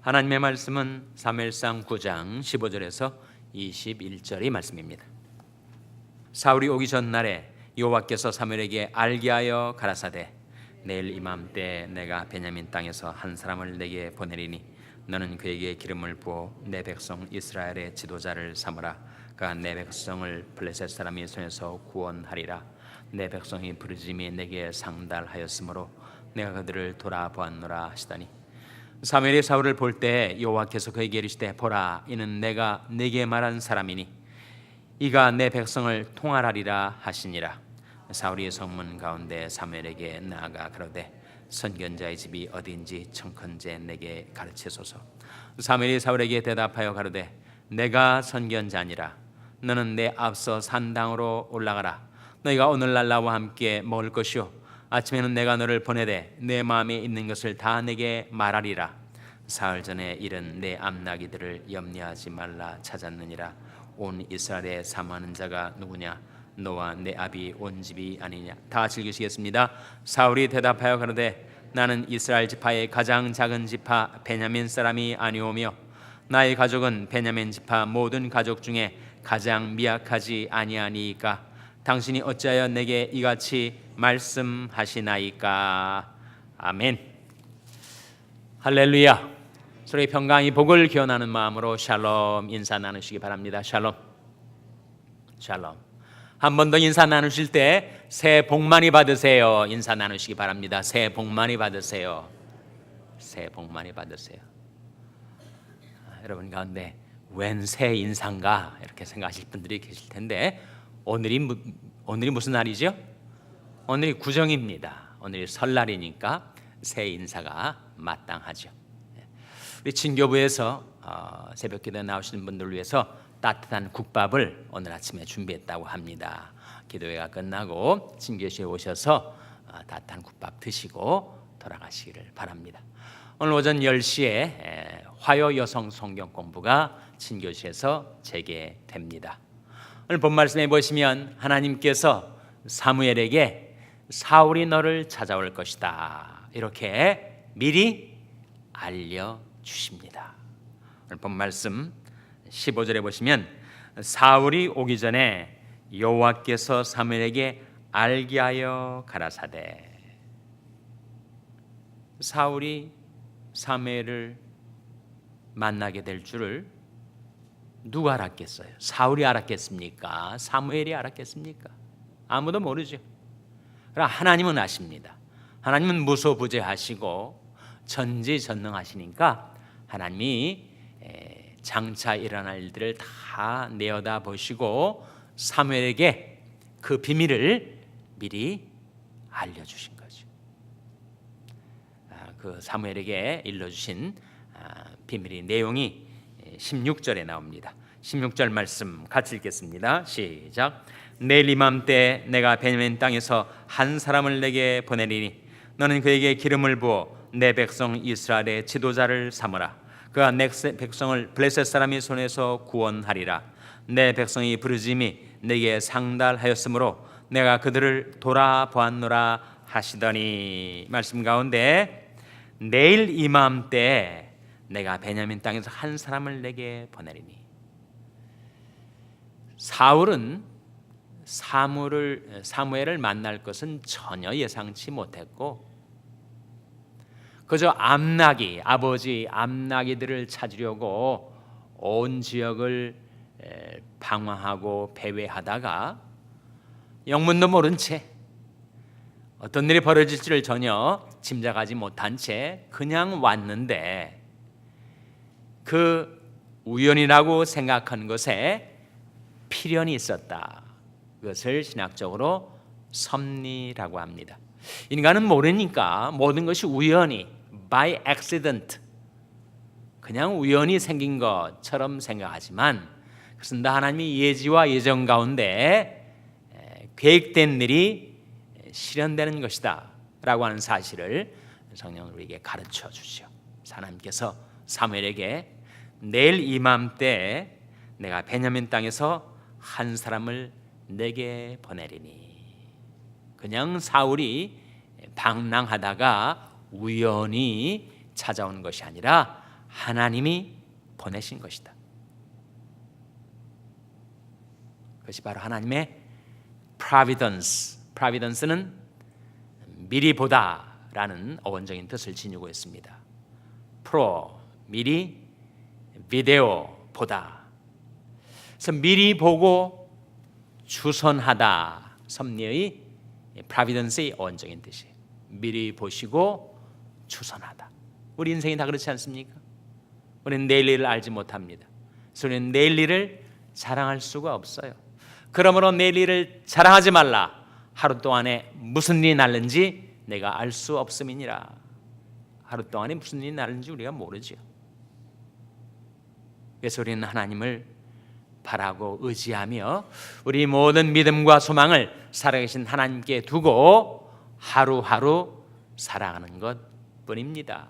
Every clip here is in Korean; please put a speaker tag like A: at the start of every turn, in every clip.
A: 하나님의 말씀은 사무엘상 9장 15절에서 21절의 말씀입니다. 사울이 오기 전날에 여호와께서 사무엘에게 알게 하여 가라사대 내일 이맘때 내가 베냐민 땅에서 한 사람을 내게 보내리니 너는 그에게 기름을 부어 내 백성 이스라엘의 지도자를 삼으라. 그가 내 백성을 블레셋 사람의 손에서 구원하리라. 내 백성이 부르짖음이 내게 상달하였으므로 내가 그들을 돌아보았노라 하시다니. 사무엘이 사울을 볼 때 여호와께서 그에게 이르시되 보라 이는 내가 네게 말한 사람이니 이가 내 백성을 통할하리라 하시니라. 사울이 성문 가운데 사무엘에게 나아가 가로되 선견자의 집이 어디인지 청컨제 내게 가르치소서. 사무엘이 사울에게 대답하여 가로되 내가 선견자니라. 너는 내 앞서 산당으로 올라가라. 너희가 오늘날 나와 함께 먹을 것이요 아침에는 내가 너를 보내되 내 마음에 있는 것을 다 내게 말하리라. 사흘 전에 일은 내 암나기들을 염려하지 말라 찾았느니라. 온 이스라엘에 사모하는 자가 누구냐? 너와 내 아비 온 집이 아니냐? 다 즐기시겠습니다. 사울이 대답하여 가로되 나는 이스라엘 지파의 가장 작은 지파 베냐민 사람이 아니오며 나의 가족은 베냐민 지파 모든 가족 중에 가장 미약하지 아니하니이까 당신이 어찌하여 내게 이같이 말씀하시나이까. 아멘. 할렐루야. 서로의 평강이 복을 기원하는 마음으로 샬롬 인사 나누시기 바랍니다. 샬롬. 샬롬. 한 번 더 인사 나누실 때 새해 복 많이 받으세요. 인사 나누시기 바랍니다. 새해 복 많이 받으세요. 새해 복 많이 받으세요. 여러분 가운데 웬 새 인사인가 이렇게 생각하실 분들이 계실 텐데 오늘이 무슨 날이죠? 오늘이 구정입니다. 오늘이 설날이니까 새 인사가 마땅하죠. 우리 친교부에서 새벽기도에 나오시는 분들을 위해서 따뜻한 국밥을 오늘 아침에 준비했다고 합니다. 기도회가 끝나고 친교실에 오셔서 따뜻한 국밥 드시고 돌아가시기를 바랍니다. 오늘 오전 10시에 화요 여성 성경 공부가 친교실에서 재개됩니다. 오늘 본 말씀에 보시면 하나님께서 사무엘에게 사울이 너를 찾아올 것이다 이렇게 미리 알려주십니다. 오늘 본 말씀 15절에 보시면 사울이 오기 전에 여호와께서 사무엘에게 알게 하여 가라사대. 사울이 사무엘을 만나게 될 줄을 누가 알았겠어요? 사울이 알았겠습니까? 사무엘이 알았겠습니까? 아무도 모르죠. 그러나 하나님은 아십니다. 하나님은 무소부재하시고 전지전능하시니까 하나님이 장차 일어날 일들을 다 내어다 보시고 사무엘에게 그 비밀을 미리 알려주신 거죠. 그 사무엘에게 일러주신 비밀의 내용이 16절에 나옵니다. 16절 말씀 같이 읽겠습니다. 시작. 내일 이맘때 내가 베냐민 땅에서 한 사람을 내게 보내리니 너는 그에게 기름을 부어 내 백성 이스라엘의 지도자를 삼으라. 그가 내 백성을 블레셋 사람의 손에서 구원하리라. 내 백성이 부르짖음이 내게 상달하였으므로 내가 그들을 돌아보았노라 하시더니. 말씀 가운데 내일 이맘때 내가 베냐민 땅에서 한 사람을 내게 보내리니. 사울은 사무엘을 만날 것은 전혀 예상치 못했고 그저 아버지 암나기들을 찾으려고 온 지역을 방황하고 배회하다가 영문도 모른 채 어떤 일이 벌어질지를 전혀 짐작하지 못한 채 그냥 왔는데 그 우연이라고 생각한 것에 필연이 있었다. 그것을 신학적으로 섭리라고 합니다. 인간은 모르니까 모든 것이 우연히 by accident 그냥 우연히 생긴 것처럼 생각하지만 그것은 다 하나님의 예지와 예정 가운데 계획된 일이 실현되는 것이다 라고 하는 사실을 성령은 우리에게 가르쳐 주시오. 하나님께서 사무엘에게 내일 이맘때 내가 베냐민 땅에서 한 사람을 내게 보내리니. 그냥 사울이 방랑하다가 우연히 찾아온 것이 아니라 하나님이 보내신 것이다. 그것이 바로 하나님의 providence. providence는 미리 보다라는 어원적인 뜻을 지니고 있습니다. pro 미리, video 보다. 그래서 미리 보고 주선하다. 섭리의 providence의 어원적인 뜻이 미리 보시고 주선하다. 우리 인생이 다 그렇지 않습니까? 우리는 내일 일을 알지 못합니다. 그래서 우리는 내일 일을 자랑할 수가 없어요. 그러므로 내일 일을 자랑하지 말라. 하루 동안에 무슨 일이 날는지 내가 알 수 없음이니라. 하루 동안에 무슨 일이 날는지 우리가 모르죠. 그래서 우리는 하나님을 바라고 의지하며 우리 모든 믿음과 소망을 살아계신 하나님께 두고 하루하루 살아가는 것뿐입니다.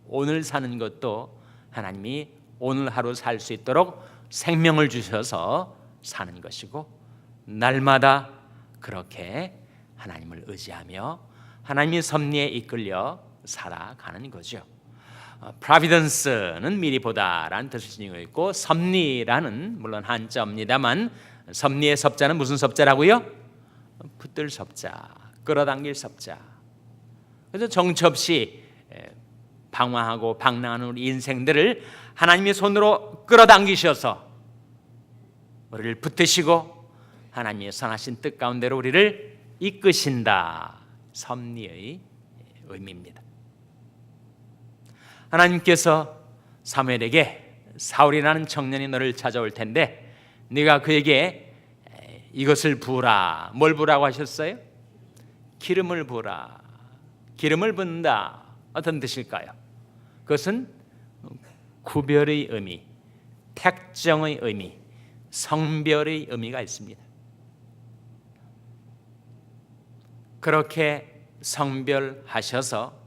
A: 오늘 사는 것도 하나님이 오늘 하루 살 수 있도록 생명을 주셔서 사는 것이고, 날마다 그렇게 하나님을 의지하며 하나님의 섭리에 이끌려 살아가는 거죠. providence는 미리 보다라는 뜻을 지니고 있고, 섭리라는 물론 한자입니다만 섭리의 섭자는 무슨 섭자라고요? 붙들 섭자, 끌어당길 섭자. 그래서 정처 없이 방황하고 방랑하는 우리 인생들을 하나님의 손으로 끌어당기셔서 우리를 붙드시고 하나님의 선하신 뜻 가운데로 우리를 이끄신다. 섭리의 의미입니다. 하나님께서 사무엘에게 사울이라는 청년이 너를 찾아올 텐데 네가 그에게 이것을 부으라. 뭘 부으라고 하셨어요? 기름을 부으라. 기름을 붓는다. 어떤 뜻일까요? 그것은 구별의 의미, 택정의 의미, 성별의 의미가 있습니다. 그렇게 성별하셔서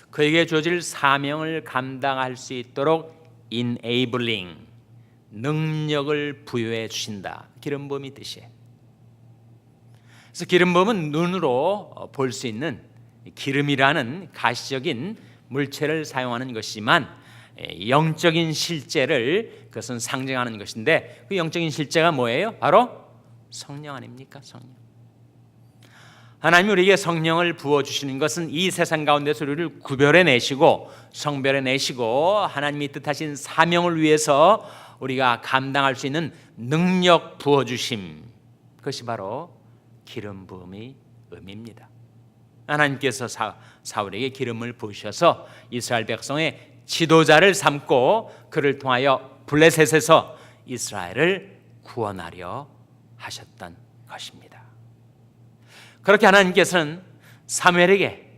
A: 그에게 주어질 사명을 감당할 수 있도록 enabling, 능력을 부여해 주신다. 기름 부음이 뜻이에요. 그래서 기름 부음은 눈으로 볼 수 있는 기름이라는 가시적인 물체를 사용하는 것이지만 영적인 실제를 그것은 상징하는 것인데, 그 영적인 실제가 뭐예요? 바로 성령 아닙니까? 성령. 하나님이 우리에게 성령을 부어주시는 것은 이 세상 가운데서 우리를 구별해내시고 성별해내시고 하나님이 뜻하신 사명을 위해서 우리가 감당할 수 있는 능력 부어주심, 그것이 바로 기름 부음의 의미입니다. 하나님께서 사울에게 기름을 부으셔서 이스라엘 백성의 지도자를 삼고 그를 통하여 블레셋에서 이스라엘을 구원하려 하셨던 것입니다. 그렇게 하나님께서는 사무엘에게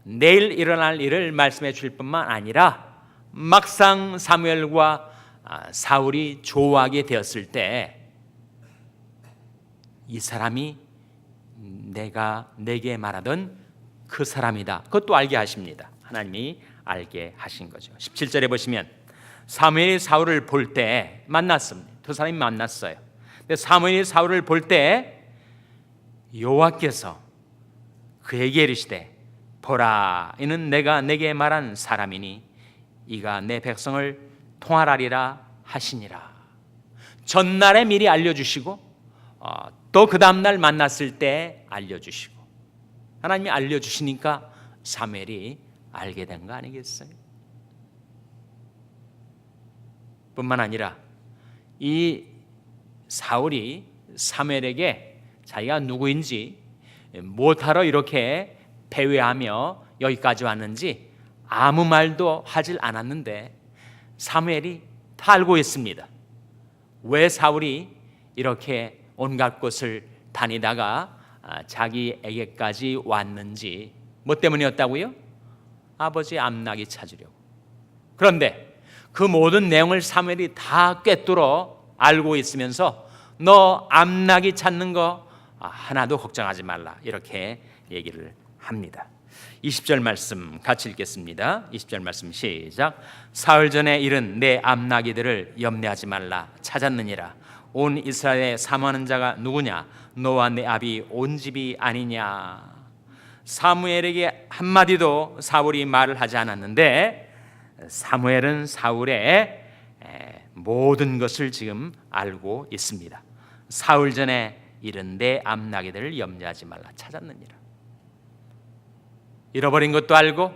A: 내일 일어날 일을 말씀해 주실 뿐만 아니라 막상 사무엘과 사울이 조우하게 되었을 때 이 사람이 내게 말하던 그 사람이다. 그것도 알게 하십니다. 하나님이 알게 하신 거죠. 17절에 보시면 사무엘이 사울을 볼 때 만났습니다. 두 사람이 만났어요. 근데 사무엘이 사울을 볼 때 여호와께서 그에게 이르시되 보라, 이는 내가 내게 말한 사람이니 이가 내 백성을 통할하리라 하시니라. 전날에 미리 알려주시고 또 그 다음날 만났을 때 알려주시고, 하나님이 알려주시니까 사무엘이 알게 된 거 아니겠어요? 뿐만 아니라 이 사울이 사무엘에게 자기가 누구인지, 못하러 이렇게 배회하며 여기까지 왔는지 아무 말도 하질 않았는데 사무엘이 다 알고 있습니다. 왜 사울이 이렇게 온갖 곳을 다니다가 자기에게까지 왔는지, 뭐 때문이었다고요? 아버지 암낙이 찾으려고. 그런데 그 모든 내용을 사무엘이 다 꿰뚫어 알고 있으면서 너 암낙이 찾는 거 하나도 걱정하지 말라, 이렇게 얘기를 합니다. 20절 말씀 같이 읽겠습니다. 20절 말씀 시작. 사흘 전에 일은 내 암낙이들을 염려하지 말라. 찾았느니라. 온 이스라엘에 사모하는 자가 누구냐? 너와 내 아비 온 집이 아니냐. 사무엘에게 한마디도 사울이 말을 하지 않았는데 사무엘은 사울의 모든 것을 지금 알고 있습니다. 사울 전에 이른데 암나게들을 염려하지 말라 찾았느니라. 잃어버린 것도 알고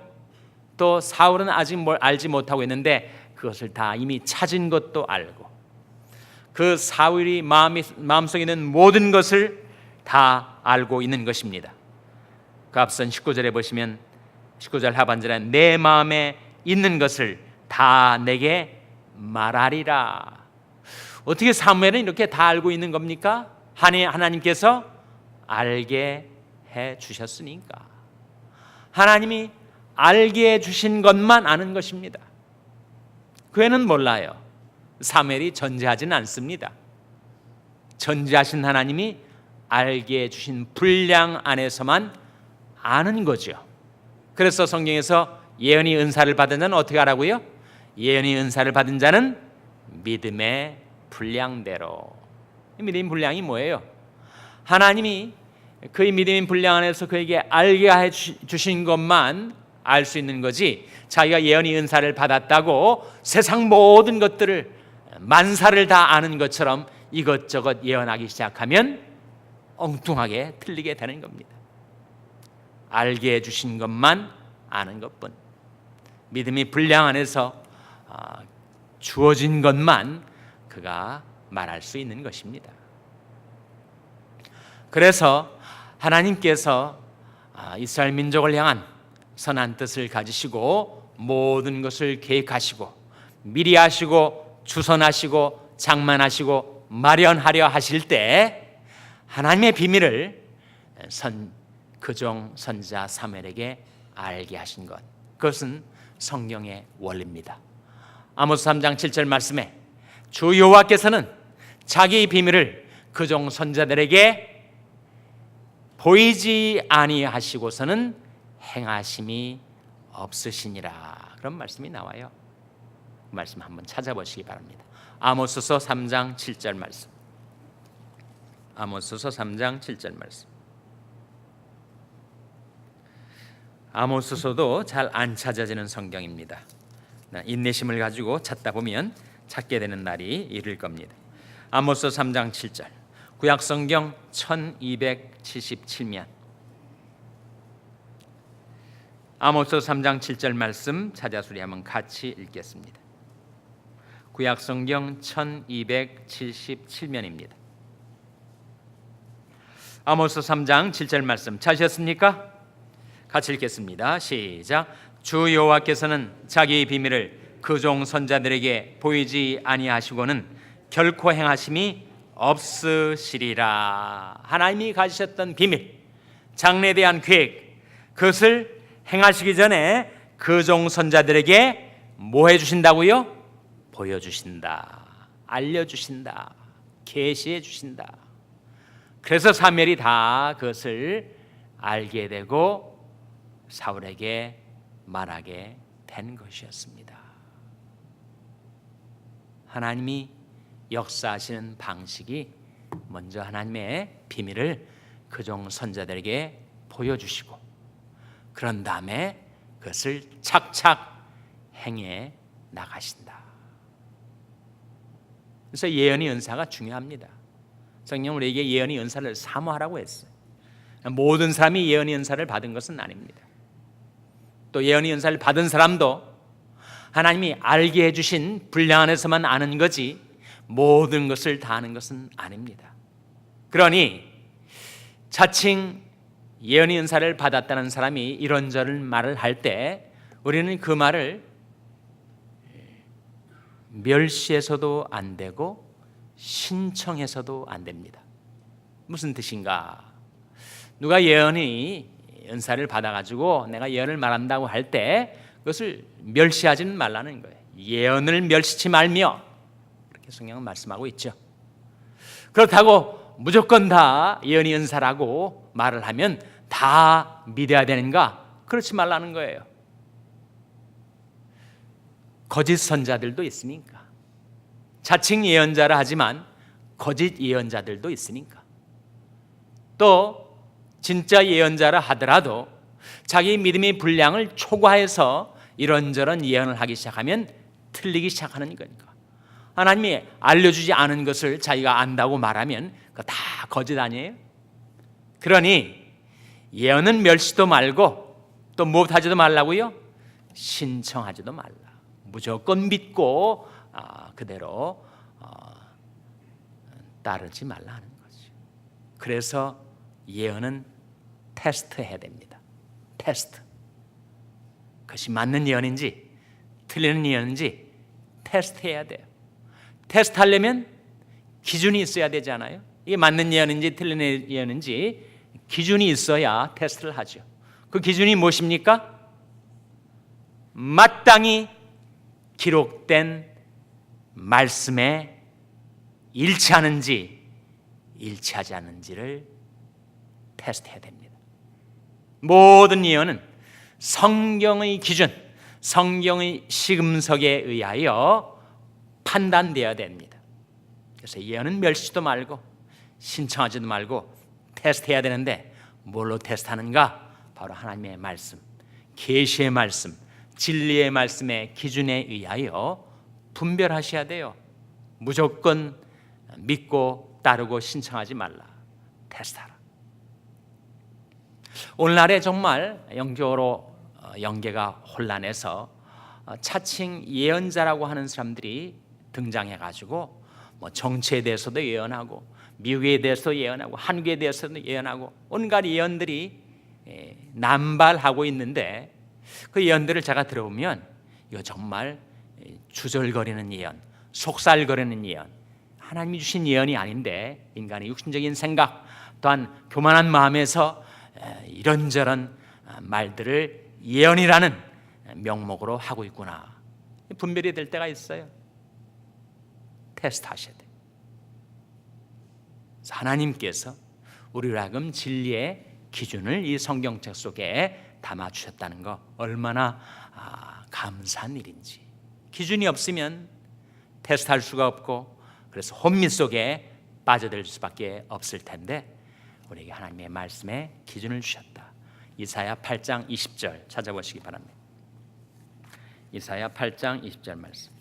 A: 또 사울은 아직 뭘 알지 못하고 있는데 그것을 다 이미 찾은 것도 알고 그 사울이 마음속에 있는 모든 것을 다 알고 있는 것입니다. 그 앞선 19절에 보시면 19절 하반절에 내 마음에 있는 것을 다 내게 말하리라. 어떻게 사무엘은 이렇게 다 알고 있는 겁니까? 하나님께서 알게 해 주셨으니까. 하나님이 알게 해 주신 것만 아는 것입니다. 그 외에는 몰라요. 사무엘이 전제하지는 않습니다. 전제하신 하나님이 알게 해 주신 분량 안에서만 아는 거죠. 그래서 성경에서 예언의 은사를 받은 자는 어떻게 하라고요? 예언의 은사를 받은 자는 믿음의 분량대로. 믿음의 분량이 뭐예요? 하나님이 그의 믿음의 분량 안에서 그에게 알게 해 주신 것만 알 수 있는 거지, 자기가 예언의 은사를 받았다고 세상 모든 것들을 만사를 다 아는 것처럼 이것저것 예언하기 시작하면 엉뚱하게 틀리게 되는 겁니다. 알게 해주신 것만 아는 것뿐, 믿음이 분량 안에서 주어진 것만 그가 말할 수 있는 것입니다. 그래서 하나님께서 이스라엘 민족을 향한 선한 뜻을 가지시고 모든 것을 계획하시고 미리 하시고 주선하시고 장만하시고 마련하려 하실 때 하나님의 비밀을 그종 선지자 사무엘에게 알게 하신 것, 그것은 성경의 원리입니다. 아모스 3장 7절 말씀에 주 여호와께서는 자기의 비밀을 그종 선지자들에게 보이지 아니하시고서는 행하심이 없으시니라, 그런 말씀이 나와요. 그 말씀 한번 찾아보시기 바랍니다. 아모스서 3장 7절 말씀. 아모스서 3장 7절 말씀. 아모스서도 잘 안 찾아지는 성경입니다. 인내심을 가지고 찾다 보면 찾게 되는 날이 이를 겁니다. 아모스 3장 7절. 구약 성경 1277면 아모스 3장 7절 말씀 찾아서 우리 한번 같이 읽겠습니다. 구약 성경 1277면입니다. 아모스 3장 7절 말씀 찾으셨습니까? 같이 읽겠습니다. 시작. 주 여호와께서는 자기의 비밀을 그종 선자들에게 보이지 아니하시고는 결코 행하심이 없으시리라. 하나님이 가지셨던 비밀, 장래에 대한 계획, 그것을 행하시기 전에 그종 선자들에게 뭐 해주신다고요? 보여주신다, 알려주신다, 계시해 주신다. 그래서 사무엘이 다 그것을 알게 되고 사울에게 말하게 된 것이었습니다. 하나님이 역사하시는 방식이 먼저 하나님의 비밀을 그종 선자들에게 보여주시고 그런 다음에 그것을 착착 행해 나가신다. 그래서 예언의 은사가 중요합니다. 성경은 우리에게 예언의 은사를 사모하라고 했어요. 모든 사람이 예언의 은사를 받은 것은 아닙니다. 또 예언의 은사를 받은 사람도 하나님이 알게 해주신 분량 안에서만 아는 거지 모든 것을 다 아는 것은 아닙니다. 그러니 자칭 예언의 은사를 받았다는 사람이 이런저런 말을 할 때 우리는 그 말을 멸시해서도 안 되고 신청해서도 안 됩니다. 무슨 뜻인가? 누가 예언의 은사를 받아가지고 내가 예언을 말한다고 할 때 그것을 멸시하지는 말라는 거예요. 예언을 멸시치 말며, 그렇게 성경은 말씀하고 있죠. 그렇다고 무조건 다 예언의 은사라고 말을 하면 다 믿어야 되는가? 그렇지 말라는 거예요. 거짓 선자들도 있으니까, 자칭 예언자라 하지만 거짓 예언자들도 있으니까, 또 진짜 예언자라 하더라도 자기 믿음의 분량을 초과해서 이런저런 예언을 하기 시작하면 틀리기 시작하는 거니까. 하나님이 알려주지 않은 것을 자기가 안다고 말하면 그거 다 거짓 아니에요? 그러니 예언은 멸시도 말고 또 무엇하지도 말라고요? 신청하지도 말라. 무조건 믿고 그대로 따르지 말라 하는 거죠. 그래서 예언은 테스트해야 됩니다. 테스트. 그것이 맞는 예언인지 틀리는 예언인지 테스트해야 돼요. 테스트하려면 기준이 있어야 되잖아요. 이게 맞는 예언인지 틀린 예언인지 기준이 있어야 테스트를 하죠. 그 기준이 무엇입니까? 마땅히 기록된 말씀에 일치하는지 일치하지 않는지를 테스트해야 됩니다. 모든 예언은 성경의 기준, 성경의 시금석에 의하여 판단되어야 됩니다. 그래서 예언은 멸시도 말고 신청하지도 말고 테스트해야 되는데 뭘로 테스트하는가? 바로 하나님의 말씀, 계시의 말씀, 진리의 말씀의 기준에 의하여 분별하셔야 돼요. 무조건 믿고 따르고 신청하지 말라. 테스트하라. 오늘날에 정말 영적으로 영계가 혼란해서 차칭 예언자라고 하는 사람들이 등장해가지고 뭐 정치에 대해서도 예언하고 미국에 대해서도 예언하고 한국에 대해서도 예언하고 온갖 예언들이 남발하고 있는데 그 예언들을 제가 들어보면 이거 정말 주절거리는 예언, 속살거리는 예언, 하나님이 주신 예언이 아닌데 인간의 육신적인 생각 또한 교만한 마음에서 이런저런 말들을 예언이라는 명목으로 하고 있구나. 분별이 될 때가 있어요. 테스트하셔야 돼요. 하나님께서 우리로 하여금 진리의 기준을 이 성경책 속에 담아주셨다는 거 얼마나 감사한 일인지. 기준이 없으면 테스트할 수가 없고 그래서 혼미 속에 빠져들 수밖에 없을 텐데 우리에게 하나님의 말씀에 기준을 주셨다. 이사야 8장 20절 찾아보시기 바랍니다. 이사야 8장 20절 말씀.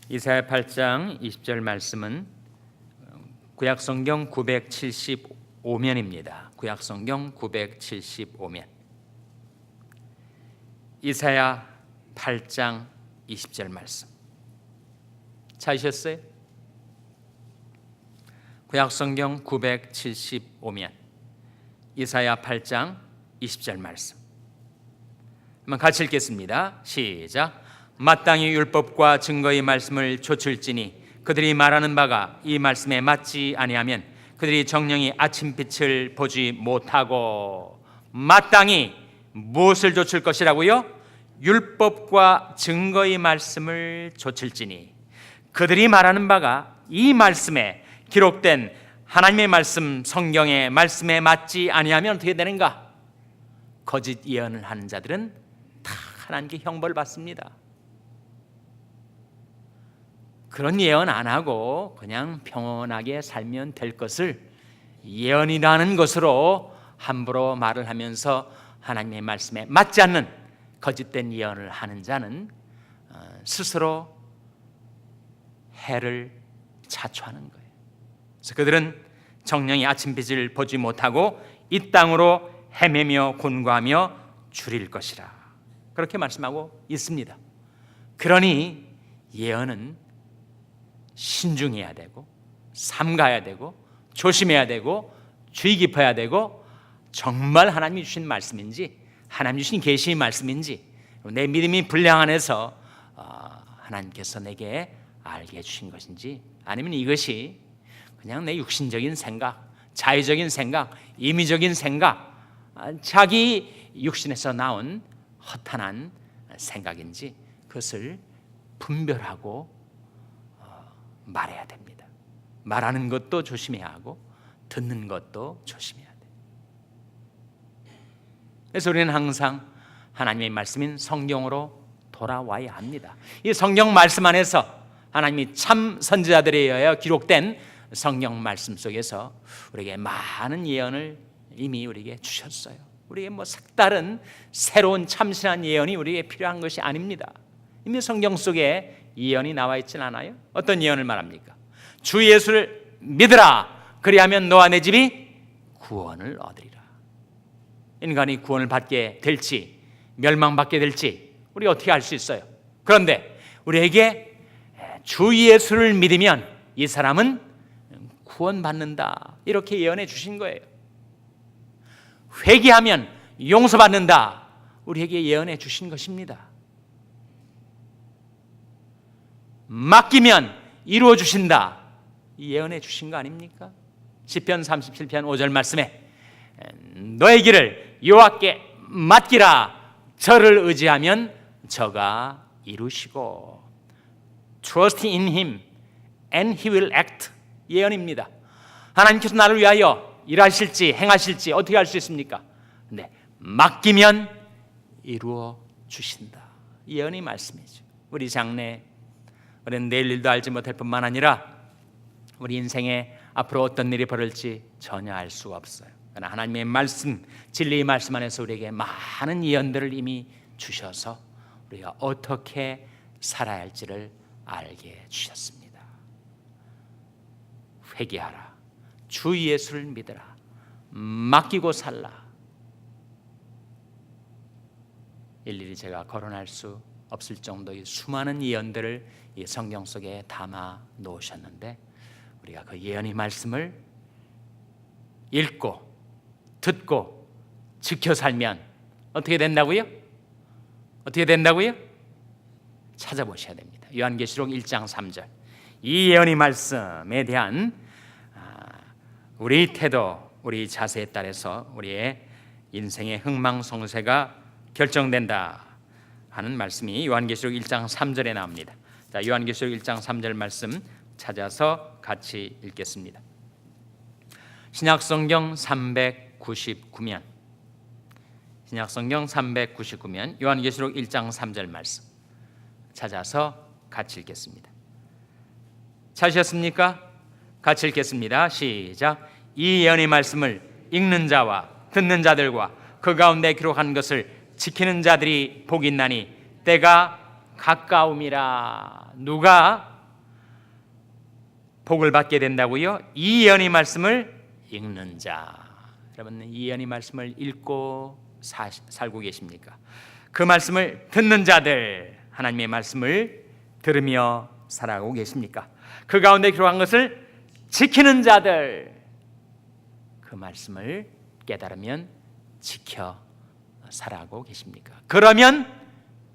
A: 이사야 8장 20절 말씀은 구약성경 975면입니다. 구약성경 975면. 이사야 8장 20절 말씀. 찾으셨어요? 구약성경 975면 이사야 8장 20절 말씀. 한번 같이 읽겠습니다. 시작. 마땅히 율법과 증거의 말씀을 좇을지니 그들이 말하는 바가 이 말씀에 맞지 아니하면 그들이 정령이 아침빛을 보지 못하고. 마땅히 무엇을 좇을 것이라고요? 율법과 증거의 말씀을 좇을지니 그들이 말하는 바가 이 말씀에 기록된 하나님의 말씀, 성경의 말씀에 맞지 아니하면 어떻게 되는가? 거짓 예언을 하는 자들은 다 하나님께 형벌을 받습니다. 그런 예언 안 하고 그냥 평온하게 살면 될 것을 예언이라는 것으로 함부로 말을 하면서 하나님의 말씀에 맞지 않는 거짓된 예언을 하는 자는 스스로 해를 자초하는 거예요. 그래서 그들은 정령이 아침빛을 보지 못하고 이 땅으로 헤매며 곤고하며 줄일 것이라. 그렇게 말씀하고 있습니다. 그러니 예언은 신중해야 되고 삼가야 되고 조심해야 되고 주의 깊어야 되고 정말 하나님이 주신 말씀인지 하나님 주신 계시의 말씀인지 내 믿음이 불량 안에서 하나님께서 내게 알게 해주신 것인지 아니면 이것이 그냥 내 육신적인 생각, 자의적인 생각, 임의적인 생각, 자기 육신에서 나온 허탄한 생각인지 그것을 분별하고 말해야 됩니다. 말하는 것도 조심해야 하고 듣는 것도 조심해야 돼요. 그래서 우리는 항상 하나님의 말씀인 성경으로 돌아와야 합니다. 이 성경 말씀 안에서 하나님이 참 선지자들에 의하여 기록된 성경 말씀 속에서 우리에게 많은 예언을 이미 우리에게 주셨어요. 우리에게 뭐 색다른 새로운 참신한 예언이 우리에게 필요한 것이 아닙니다. 이미 성경 속에 예언이 나와 있지는 않아요? 어떤 예언을 말합니까? 주 예수를 믿으라. 그리하면 너와 내 집이 구원을 얻으리라. 인간이 구원을 받게 될지 멸망받게 될지 우리가 어떻게 알 수 있어요? 그런데 우리에게 주 예수를 믿으면 이 사람은 구원받는다. 이렇게 예언해 주신 거예요. 회개하면 용서받는다. 우리에게 예언해 주신 것입니다. 맡기면 이루어 주신다. 예언해 주신 거 아닙니까? 시편 37편 5절 말씀에 너의 길을 여호와께 맡기라. 저를 의지하면 저가 이루시고 Trust in him and he will act. 예언입니다. 하나님께서 나를 위하여 일하실지 행하실지 어떻게 알 수 있습니까? 네, 맡기면 이루어 주신다. 예언의 말씀이죠. 우리 장래 우리는 내일 일도 알지 못할 뿐만 아니라 우리 인생에 앞으로 어떤 일이 벌어질지 전혀 알 수가 없어요. 그러나 하나님의 말씀, 진리의 말씀 안에서 우리에게 많은 예언들을 이미 주셔서 우리가 어떻게 살아야 할지를 알게 주셨습니다. 회개하라. 주 예수를 믿으라. 맡기고 살라. 일일이 제가 거론할 수 없을 정도의 수많은 예언들을 이 성경 속에 담아 놓으셨는데 우리가 그 예언의 말씀을 읽고 듣고 지켜 살면 어떻게 된다고요? 어떻게 된다고요? 찾아보셔야 됩니다. 요한계시록 1장 3절. 이 예언의 말씀에 대한 우리 태도, 우리 자세에 따라서 우리의 인생의 흥망성쇠가 결정된다 하는 말씀이 요한계시록 1장 3절에 나옵니다. 자, 요한계시록 1장 3절 말씀 찾아서 같이 읽겠습니다. 신약성경 399면 신약성경 399면 요한계시록 1장 3절 말씀 찾아서 같이 읽겠습니다. 찾으셨습니까? 같이 읽겠습니다. 시작. 이 예언의 말씀을 읽는 자와 듣는 자들과 그 가운데 기록한 것을 지키는 자들이 복이 있나니 때가 가까움이라. 누가 복을 받게 된다고요? 이 예언의 말씀을 읽는 자. 여러분, 이 예언의 말씀을 읽고 살고 계십니까? 그 말씀을 듣는 자들, 하나님의 말씀을 들으며 살아가고 계십니까? 그 가운데 기록한 것을 지키는 자들, 그 말씀을 깨달으면 지켜 살아가고 계십니까? 그러면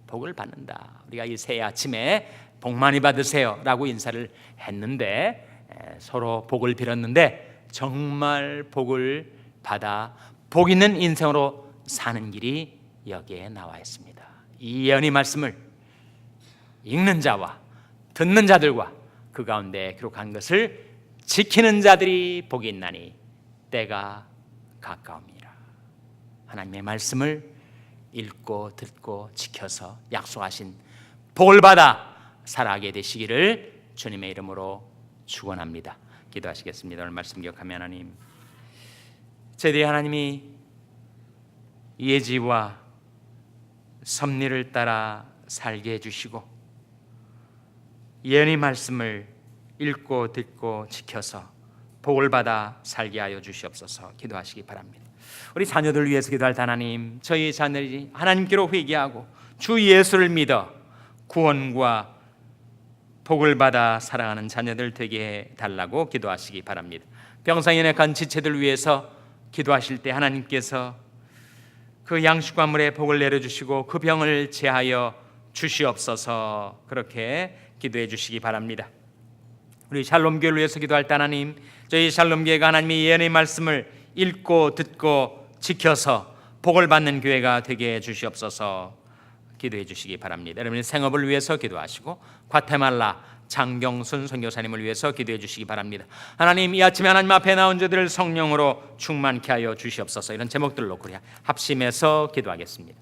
A: 복을 받는다. 우리가 이 새 아침에 복 많이 받으세요 라고 인사를 했는데 서로 복을 빌었는데 정말 복을 받아 복 있는 인생으로 사는 길이 여기에 나와 있습니다. 이 예언의 말씀을 읽는 자와 듣는 자들과 그 가운데 기록한 것을 지키는 자들이 복이 있나니 때가 가까움이라. 하나님의 말씀을 읽고 듣고 지켜서 약속하신 복을 받아 살아가게 되시기를 주님의 이름으로 축원합니다. 기도하시겠습니다. 오늘 말씀 기억하며 하나님, 제대 하나님이 예지와 섭리를 따라 살게 해주시고 예언의 말씀을 읽고 듣고 지켜서 복을 받아 살게 하여 주시옵소서. 기도하시기 바랍니다. 우리 자녀들 위해서 기도할 하나님, 저희 자녀들이 하나님께로 회개하고 주 예수를 믿어 구원과 복을 받아 살아가는 자녀들 되게 해달라고 기도하시기 바랍니다. 병상에 내간 지체들 위해서 기도하실 때 하나님께서 그 양식과 물에 복을 내려주시고 그 병을 제하여 주시옵소서. 그렇게 기도해 주시기 바랍니다. 우리 샬롬교회를 위해서 기도할 때 하나님, 저희 샬롬교회가 하나님의 예언의 말씀을 읽고 듣고 지켜서 복을 받는 교회가 되게 해 주시옵소서. 기도해 주시기 바랍니다. 여러분의 생업을 위해서 기도하시고 과테말라 장경순 선교사님을 위해서 기도해 주시기 바랍니다. 하나님, 이 아침에 하나님 앞에 나온 자들을 성령으로 충만케 하여 주시옵소서. 이런 제목들로 우리 합심해서 기도하겠습니다.